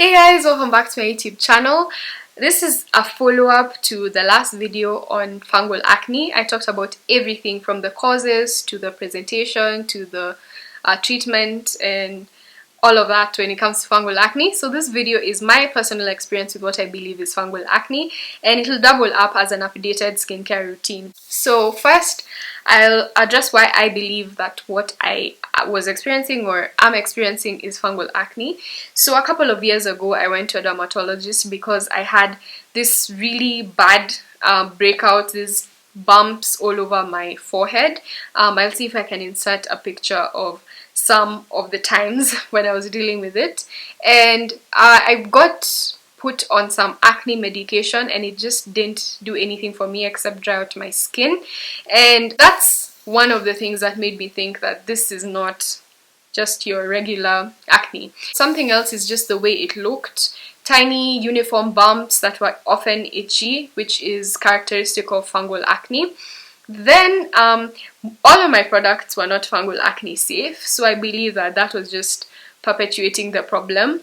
Hey guys, welcome back to my YouTube channel. This is a follow-up to the last video on fungal acne. I talked about everything from the causes to the presentation to the treatment and all of that when it comes to fungal acne. So this video is my personal experience with what I believe is fungal acne, and it will double up as an updated skincare routine. So first, I'll address why I believe that what I was experiencing or am experiencing is fungal acne. So a couple of years ago, I went to a dermatologist because I had this really bad breakout, these bumps all over my forehead. I'll see if I can insert a picture of some of the times when I was dealing with it, and I got put on some acne medication and it just didn't do anything for me except dry out my skin. And that's one of the things that made me think that this is not just your regular acne. Something else is just the way it looked. Tiny uniform bumps that were often itchy, which is characteristic of fungal acne. Then all of my products were not fungal acne safe, so I believe that that was just perpetuating the problem.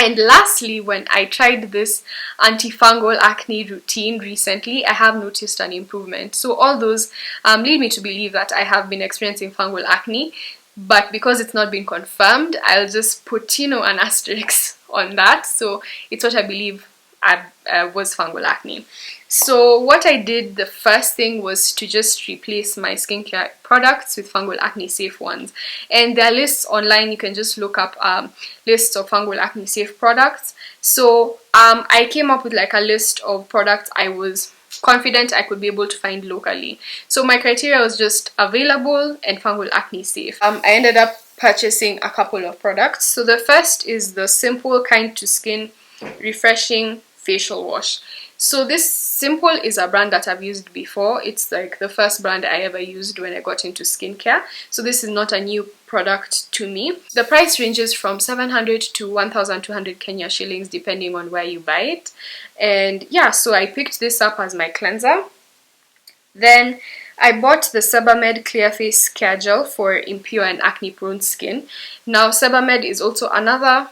And lastly, when I tried this antifungal acne routine recently, I have noticed an improvement. So all those lead me to believe that I have been experiencing fungal acne, but because it's not been confirmed, I'll just put, an asterisk on that. So it's what I believe was fungal acne. So what I did, the first thing was to just replace my skincare products with fungal acne safe ones. And there are lists online, you can just look up lists of fungal acne safe products. So I came up with like a list of products I was confident I could be able to find locally. So my criteria was just available and fungal acne safe. I ended up purchasing a couple of products. So the first is the Simple Kind to Skin Refreshing Facial Wash. So this Simple is a brand that I've used before. It's like the first brand I ever used when I got into skincare. So this is not a new product to me. The price ranges from 700 to 1,200 Kenya shillings depending on where you buy it. And yeah, so I picked this up as my cleanser. Then I bought the Sebamed Clear Face Care Gel for impure and acne prone skin. Now Sebamed is also another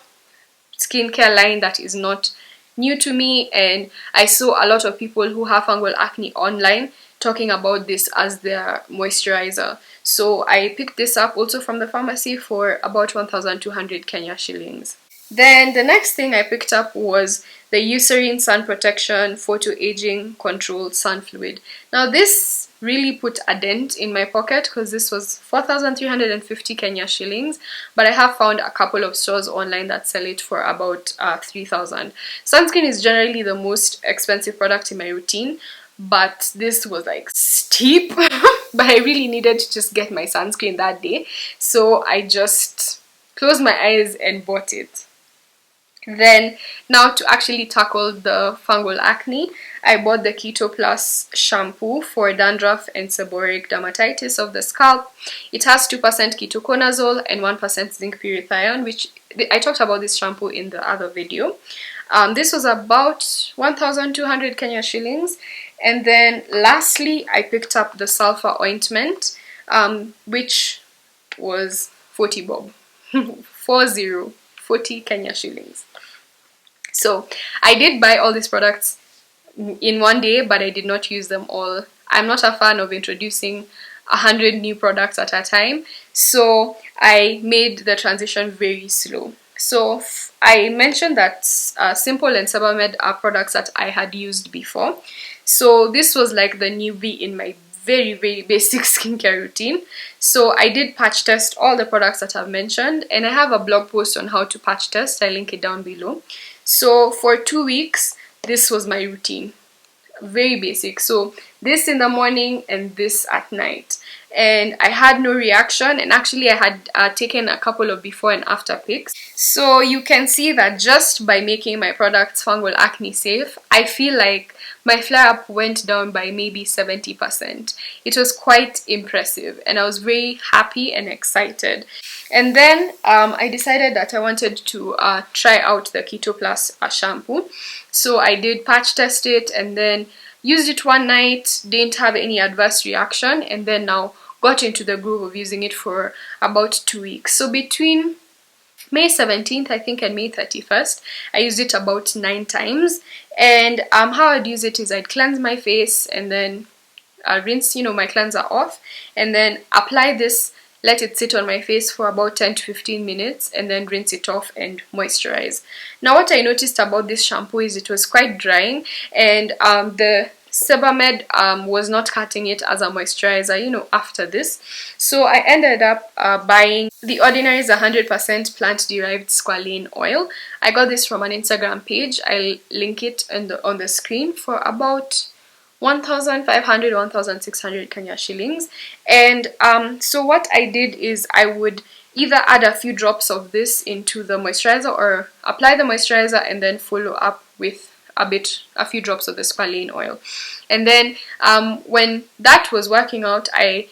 skincare line that is not new to me, and I saw a lot of people who have fungal acne online talking about this as their moisturizer. So I picked this up also from the pharmacy for about 1,200 Kenya shillings. Then the next thing I picked up was the Eucerin Sun Protection Photo Aging Control Sun Fluid. Now this really put a dent in my pocket because this was 4,350 Kenya shillings, but I have found a couple of stores online that sell it for about 3,000. Sunscreen is generally the most expensive product in my routine, but this was like steep, but I really needed to just get my sunscreen that day, so I just closed my eyes and bought it. Then now to actually tackle the fungal acne, I bought the Keto Plus shampoo for dandruff and seborrheic dermatitis of the scalp. It has 2% ketoconazole and 1% zinc pyrithione, which I talked about this shampoo in the other video. This was about 1,200 Kenya shillings. And then lastly, I picked up the Sulfur ointment, which was 40 bob, 40 Kenya shillings. So I did buy all these products in one day, but I did not use them all. I'm not a fan of introducing 100 new products at a time, so I made the transition very slow. So I mentioned that Simple and Sebamed are products that I had used before. So this was like the newbie in my very basic skincare routine. So I did patch test all the products that I've mentioned, and I have a blog post on how to patch test. I link it down below. So for 2 weeks, this was my routine. Very basic. So this in the morning and this at night. And I had no reaction, and actually I had taken a couple of before and after pics. So you can see that just by making my products fungal acne safe, I feel like my flare-up went down by maybe 70%. It was quite impressive, and I was very happy and excited. And then I decided that I wanted to try out the Keto Plus shampoo. So I did patch test it and then used it one night, didn't have any adverse reaction, and then now got into the groove of using it for about 2 weeks. So between May 17th, I think, and May 31st. I used it about 9 times. And how I'd use it is I'd cleanse my face and then rinse, my cleanser off, and then apply this, let it sit on my face for about 10 to 15 minutes, and then rinse it off and moisturize. Now, what I noticed about this shampoo is it was quite drying, and the Sebamed was not cutting it as a moisturizer, after this. So I ended up buying the Ordinary's 100% plant-derived squalane oil. I got this from an Instagram page. I'll link it on the screen for about 1,500, 1,600 Kenya shillings. And so what I did is I would either add a few drops of this into the moisturizer or apply the moisturizer and then follow up with a few drops of the squalane oil. And then when that was working out, I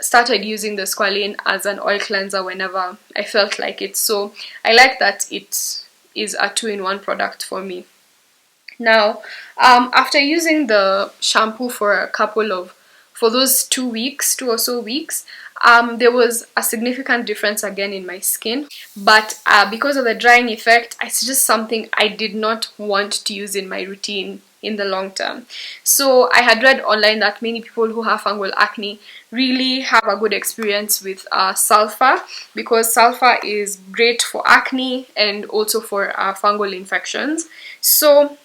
started using the squalane as an oil cleanser whenever I felt like it. So I like that it is a 2-in-1 product for me. Now, after using the shampoo for those 2 or so weeks, there was a significant difference again in my skin, but because of the drying effect, it's just something I did not want to use in my routine in the long term. So I had read online that many people who have fungal acne really have a good experience with sulfur, because sulfur is great for acne and also for fungal infections. So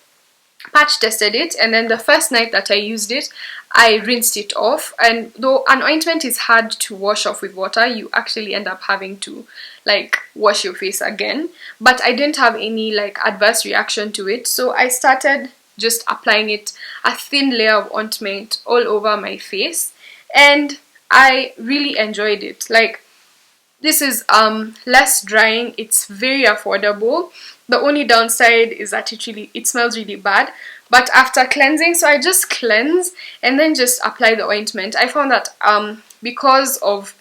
patch tested it, and then the first night that I used it, I rinsed it off. And though an ointment is hard to wash off with water, you actually end up having to wash your face again. But I didn't have any adverse reaction to it, so I started just applying it, a thin layer of ointment all over my face, and I really enjoyed it. This is less drying, it's very affordable. The only downside is that it smells really bad. But after cleansing, so I just cleanse and then just apply the ointment. I found that because of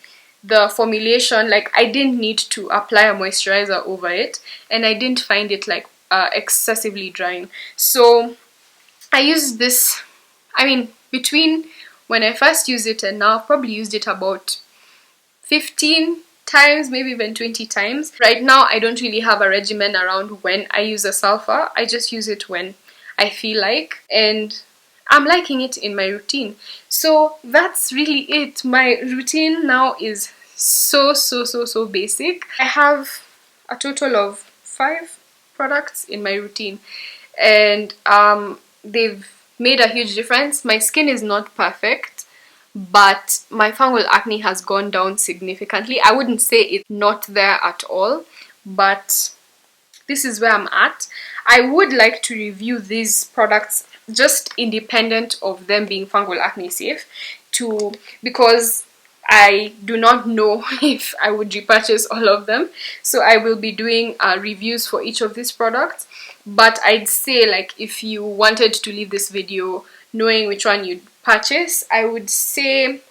the formulation, I didn't need to apply a moisturizer over it, and I didn't find it excessively drying. So I used this, between when I first used it and now, I've probably used it about 15 times, maybe even 20 times. Right now, I don't really have a regimen around when I use a sulfur. I just use it when I feel like, and I'm liking it in my routine. So that's really it. My routine now is so basic. I have a total of 5 products in my routine, and they've made a huge difference. My skin is not perfect, but my fungal acne has gone down significantly. I wouldn't say it's not there at all, but this is where I'm at. I would like to review these products just independent of them being fungal acne safe, because I do not know if I would repurchase all of them. So I will be doing reviews for each of these products. But I'd say if you wanted to leave this video knowing which one you'd purchase, I would say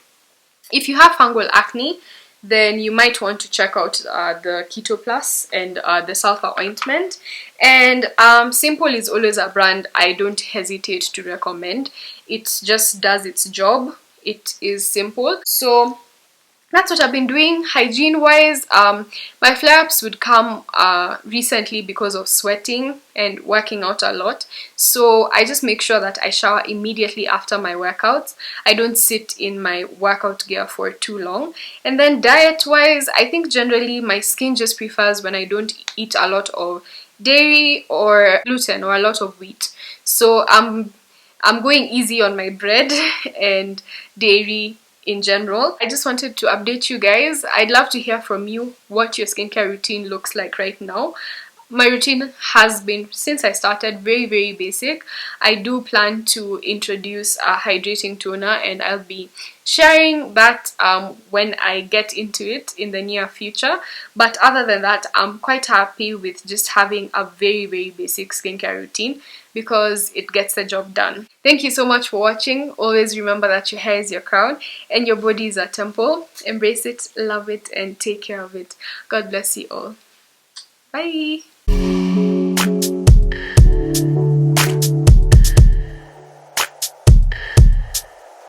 if you have fungal acne, then you might want to check out the Keto Plus and the Sulfur ointment. And Simple is always a brand I don't hesitate to recommend. It just does its job. It is simple. So that's what I've been doing. Hygiene wise, my flare-ups would come recently because of sweating and working out a lot. So I just make sure that I shower immediately after my workouts. I don't sit in my workout gear for too long. And then diet wise, I think generally my skin just prefers when I don't eat a lot of dairy or gluten or a lot of wheat. So I'm going easy on my bread and dairy in general. I just wanted to update you guys. I'd love to hear from you what your skincare routine looks like right now. My routine has been, since I started, very basic. I do plan to introduce a hydrating toner, and I'll be sharing that when I get into it in the near future. But other than that, I'm quite happy with just having a very basic skincare routine, because it gets the job done. Thank you so much for watching. Always remember that your hair is your crown and your body is a temple. Embrace it, love it, and take care of it. God bless you all. Bye.